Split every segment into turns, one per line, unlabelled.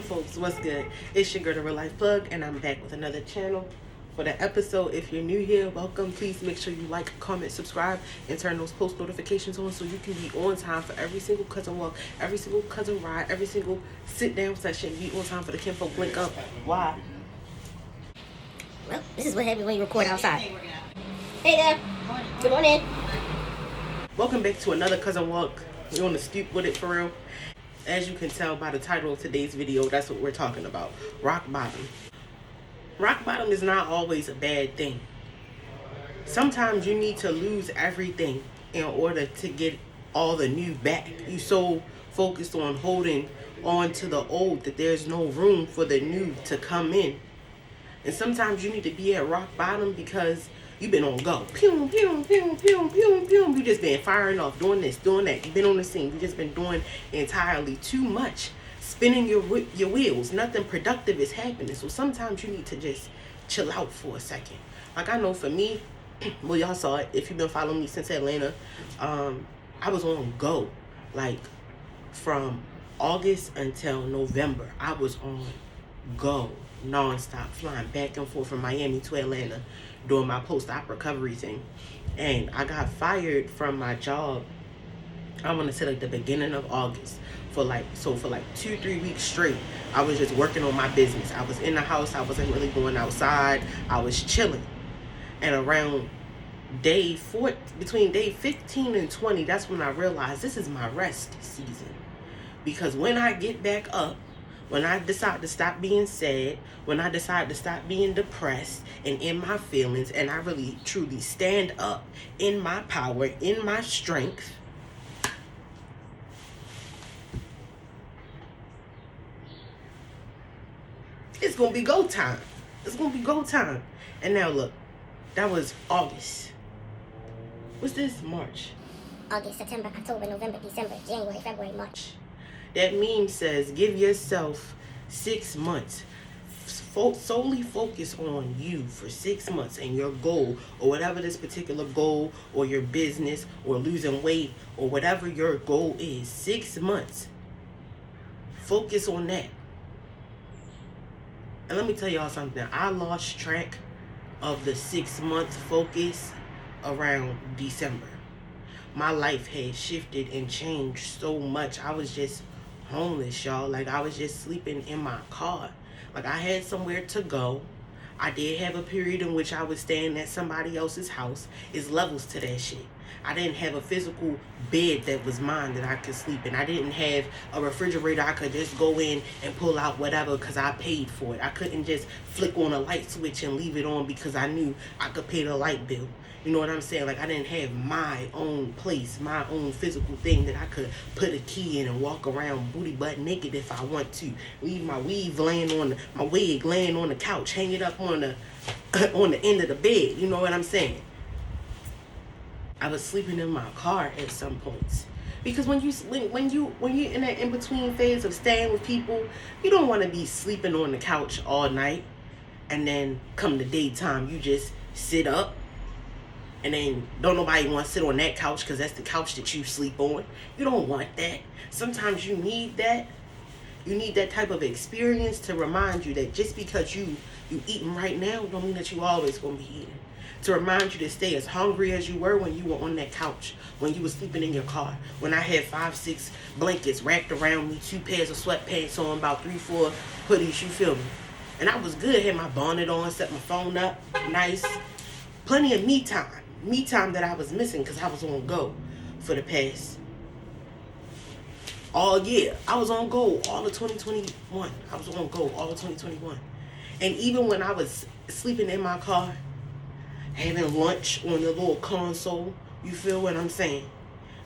Folks, what's good? It's your girl, the Real Life Plug, and I'm back with another channel for the episode. If you're new here, welcome. Please make sure you like, comment, subscribe, and turn those post notifications on so you can be on time for every single cousin walk, every single cousin ride, every single sit down session. Be on time for the kinfolk link up. Why?
Well, this is what happens when you record outside. Hey there. Good morning.
Welcome back to another cousin walk. We're on the stoop with it for real. As you can tell by the title of today's video, that's what we're talking about. Rock bottom. Rock bottom is not always a bad thing. Sometimes you need to lose everything in order to get all the new back. You're so focused on holding on to the old that there's no room for the new to come in. And sometimes you need to be at rock bottom because you've been on go. Pew, pew, pew, pew, pew, pew. You just been firing off, doing this, doing that. You've been on the scene. You just been doing entirely too much. Spinning your wheels. Nothing productive is happening. So sometimes you need to just chill out for a second. Like I know for me, well, y'all saw it. If you've been following me since Atlanta, I was on go. Like from August until November, I was on go. Non-stop, flying back and forth from Miami to Atlanta doing my post-op recovery thing. And I got fired from my job, I want to say like the beginning of August. For 2-3 weeks straight, I was just working on my business. I was in the house. I wasn't really going outside. I was chilling. And around between day 15 and 20, that's when I realized this is my rest season. Because when I get back up, when I decide to stop being sad, when I decide to stop being depressed and in my feelings, and I really truly stand up in my power, in my strength, it's going to be go time. It's going to be go time. And now look, that was August. What's this? March.
August, September, October, November, December, January, February, March.
That meme says, give yourself 6 months. Solely focus on you for 6 months and your goal, or whatever this particular goal, or your business, or losing weight, or whatever your goal is. 6 months. Focus on that. And let me tell y'all something. I lost track of the 6-month focus around December. My life had shifted and changed so much. I was just homeless, y'all. Like, I was just sleeping in my car. Like, I had somewhere to go. I did have a period in which I was staying at somebody else's house. It's levels to that shit. I didn't have a physical bed that was mine that I could sleep in. I didn't have a refrigerator I could just go in and pull out whatever because I paid for it. I couldn't just flick on a light switch and leave it on because I knew I could pay the light bill. You know what I'm saying? Like, I didn't have my own place, my own physical thing that I could put a key in and walk around booty butt naked if I want to. Leave my wig laying on the couch, hang it up on the on the end of the bed. You know what I'm saying? I was sleeping in my car at some points. Because when you're in that in-between phase of staying with people, you don't want to be sleeping on the couch all night and then come the daytime you just sit up. And then don't nobody want to sit on that couch because that's the couch that you sleep on. You don't want that. Sometimes you need that. You need that type of experience to remind you that just because you eating right now don't mean that you always going to be eating. To remind you to stay as hungry as you were when you were on that couch, when you were sleeping in your car, when I had 5-6 blankets wrapped around me, 2 pairs of sweatpants on, about 3-4 hoodies, you feel me? And I was good. Had my bonnet on, set my phone up, nice. Plenty of me time. Me time that I was missing because I was on go for the past all year. I was on go all of 2021. I was on go all of 2021. And even when I was sleeping in my car, having lunch on the little console, you feel what I'm saying?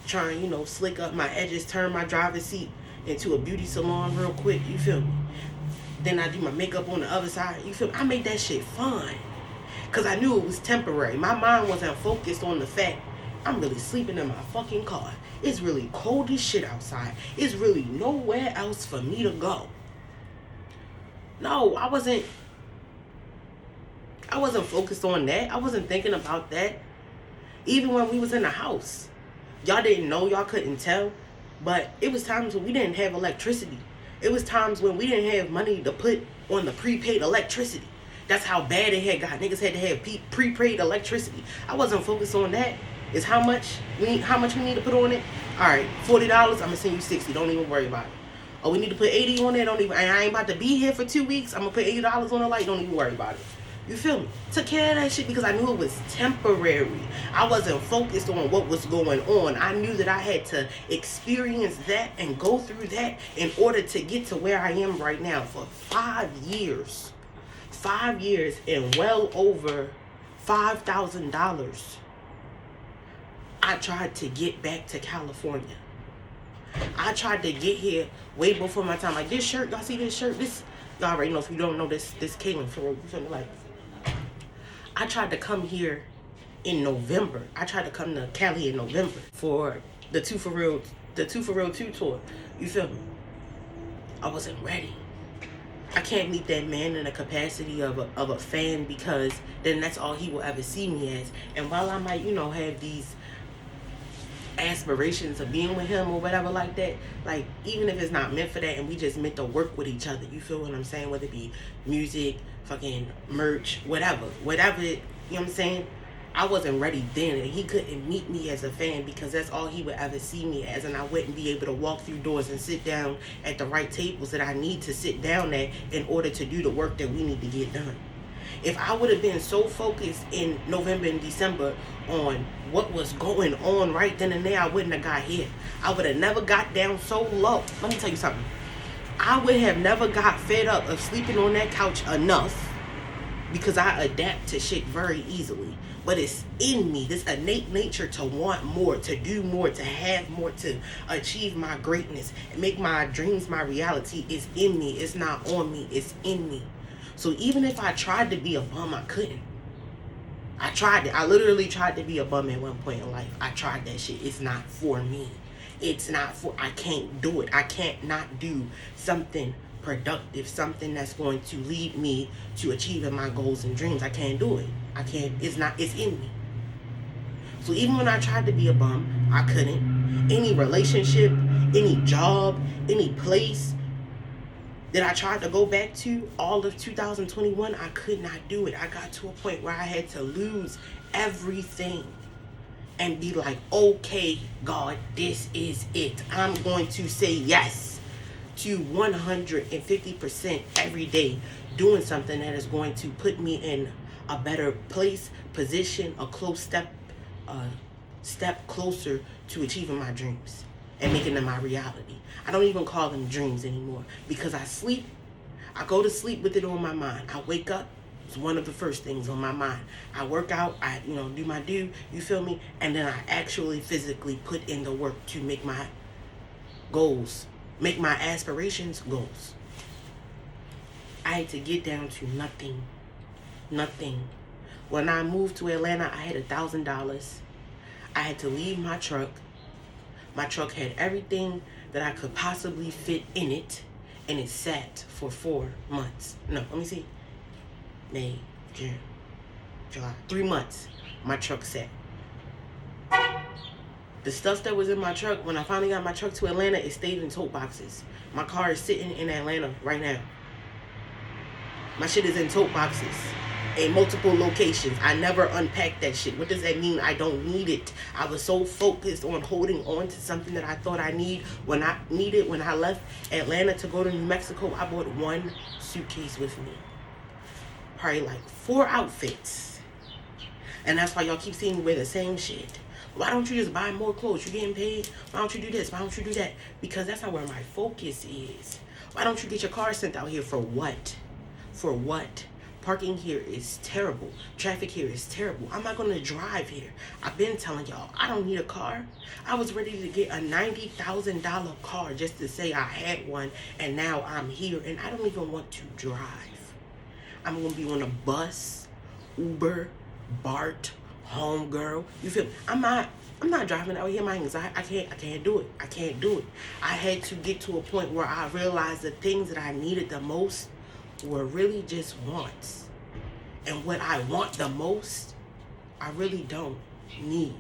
Trying, slick up my edges, turn my driver's seat into a beauty salon real quick, you feel me? Then I do my makeup on the other side, you feel me? I made that shit fun. Because I knew it was temporary. My mind wasn't focused on the fact I'm really sleeping in my fucking car. It's really cold as shit outside. It's really nowhere else for me to go. No, I wasn't focused on that. I wasn't thinking about that. Even when we was in the house. Y'all didn't know, y'all couldn't tell. But it was times when we didn't have electricity. It was times when we didn't have money to put on the prepaid electricity. That's how bad it had got. Niggas had to have prepaid electricity. I wasn't focused on that. It's how much we need to put on it. All right, $40. I'm gonna send you 60. Don't even worry about it. Oh, we need to put 80 on there. Don't even. I ain't about to be here for 2 weeks. I'm gonna put $80 on the light. Don't even worry about it. You feel me? Took care of that shit because I knew it was temporary. I wasn't focused on what was going on. I knew that I had to experience that and go through that in order to get to where I am right now. For 5 years. 5 years and well over $5,000. I tried to get back to California. I tried to get here way before my time. Like this shirt, y'all see this shirt? This, y'all already know. If you don't know this Kaylin for you feel me? Like, I tried to come here in November. I tried to come to Cali in November for the Two for Real 2 tour. You feel me? I wasn't ready. I can't meet that man in the capacity of a fan, because then that's all he will ever see me as. And while I might, have these aspirations of being with him or whatever like that, like, even if it's not meant for that and we just meant to work with each other, you feel what I'm saying? Whether it be music, fucking merch, whatever, you know what I'm saying? I wasn't ready then, and he couldn't meet me as a fan because that's all he would ever see me as, and I wouldn't be able to walk through doors and sit down at the right tables that I need to sit down at in order to do the work that we need to get done. If I would have been so focused in November and December on what was going on right then and there, I wouldn't have got here. I would have never got down so low. Let me tell you something. I would have never got fed up of sleeping on that couch enough, because I adapt to shit very easily. But it's in me, this innate nature to want more, to do more, to have more, to achieve my greatness and make my dreams my reality. Is in me. It's not on me. It's in me. So even if I tried to be a bum, I couldn't. I tried it. I literally tried to be a bum at one point in life. I tried that shit. It's not for me. I can't do it. I can't not do something productive, something that's going to lead me to achieving my goals and dreams. I can't do it. I can't. It's in me. So even when I tried to be a bum, I couldn't. Any relationship, any job, any place that I tried to go back to all of 2021, I could not do it. I got to a point where I had to lose everything and be like, okay, God, this is it. I'm going to say yes to 150% every day, doing something that is going to put me in a better place, position, a close step closer to achieving my dreams and making them my reality. I don't even call them dreams anymore, because I go to sleep with it on my mind. I wake up, it's one of the first things on my mind. I work out, I do my you feel me? And then I actually physically put in the work to make my goals, make my aspirations goals. I had to get down to nothing. When I moved to Atlanta, I had $1,000. I had to leave my truck. My truck had everything that I could possibly fit in it, and it sat for 4 months. No, let me see. May, June, July. 3 months, my truck sat. The stuff that was in my truck, when I finally got my truck to Atlanta, it stayed in tote boxes. My car is sitting in Atlanta right now. My shit is in tote boxes in multiple locations. I never unpacked that shit. What does that mean? I don't need it. I was so focused on holding on to something that I thought I need. When I left Atlanta to go to New Mexico, I bought 1 suitcase with me. Probably like 4 outfits. And that's why y'all keep seeing me wear the same shit. Why don't you just buy more clothes? You're getting paid. Why don't you do this? Why don't you do that? Because that's not where my focus is. Why don't you get your car sent out here? For what? For what? Parking here is terrible. Traffic here is terrible. I'm not going to drive here. I've been telling y'all, I don't need a car. I was ready to get a $90,000 car just to say I had one, and now I'm here, and I don't even want to drive. I'm going to be on a bus, Uber, BART, Homegirl. You feel me? I'm not driving out here. My anxiety, I can't do it. I can't do it. I had to get to a point where I realized the things that I needed the most were really just wants. And what I want the most, I really don't need.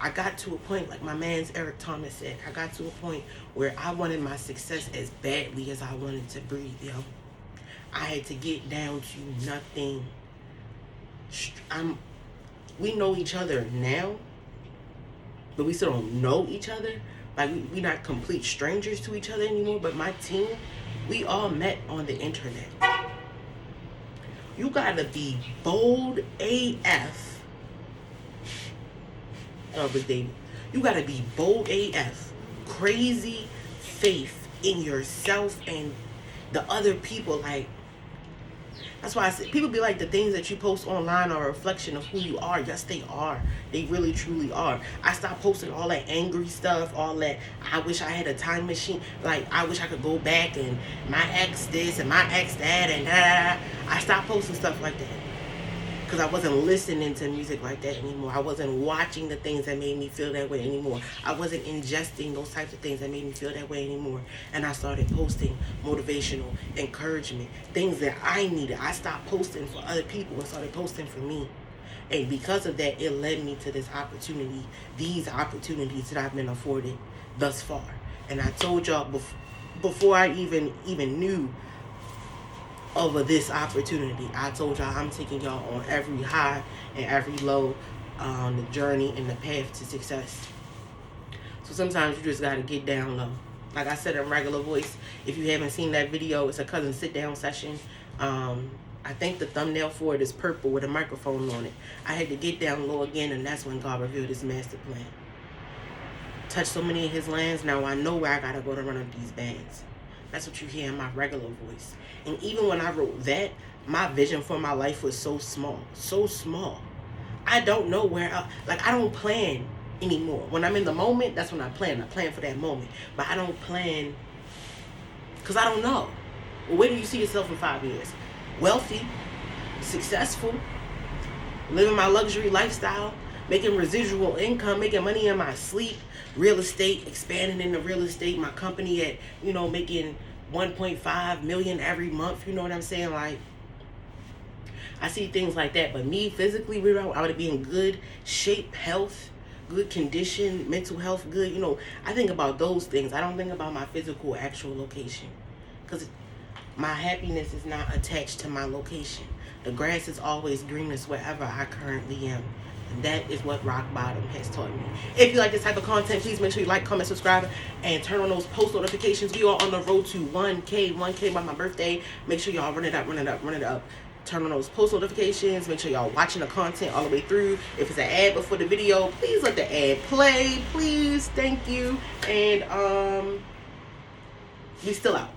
I got to a point, like my man's Eric Thomas said, I got to a point where I wanted my success as badly as I wanted to breathe, yo. I had to get down to nothing. We know each other now, but we still don't know each other. Like, we not complete strangers to each other anymore. But my team, we all met on the internet. You gotta be bold AF. Big David. You gotta be bold AF. Crazy faith in yourself and the other people. Like, that's why I said, people be like, the things that you post online are a reflection of who you are. Yes, they are. They really, truly are. I stopped posting all that angry stuff, all that, I wish I had a time machine. Like, I wish I could go back and my ex this and my ex that and da. I stopped posting stuff like that. Because I wasn't listening to music like that anymore. I wasn't watching the things that made me feel that way anymore. I wasn't ingesting those types of things that made me feel that way anymore. And I started posting motivational, encouragement, things that I needed. I stopped posting for other people and started posting for me. And because of that, it led me to this opportunity, these opportunities that I've been afforded thus far. And I told y'all before I even knew over this opportunity, I told y'all I'm taking y'all on every high and every low on the journey and the path to success. So sometimes you just gotta get down low. Like I said in regular voice, if you haven't seen that video, it's a cousin sit down session. I think the thumbnail for it is purple with a microphone on it. I had to get down low again, and that's when God revealed his master plan. Touched so many of his lands, now I know where I gotta go to run up these bands. That's what you hear in my regular voice. And even when I wrote that, my vision for my life was so small. So small. I don't know where I don't plan anymore. When I'm in the moment, that's when I plan. I plan for that moment. But I don't plan because I don't know. Well, where do you see yourself in 5 years? Wealthy, successful, living my luxury lifestyle, making residual income, making money in my sleep, real estate, expanding into real estate, my company at, making 1.5 million every month, you know what I'm saying? Like, I see things like that, but me physically, I would be in good shape, health, good condition, mental health, good, I think about those things. I don't think about my physical actual location, because my happiness is not attached to my location. The grass is always greenest wherever I currently am. And that is what rock bottom has taught me. If you like this type of content, please make sure you like, comment, subscribe, and turn on those post notifications. We are on the road to 1K by my birthday. Make sure y'all run it up. Turn on those post notifications. Make sure y'all watching the content all the way through. If it's an ad before the video, please let the ad play. Please, thank you. And we still out.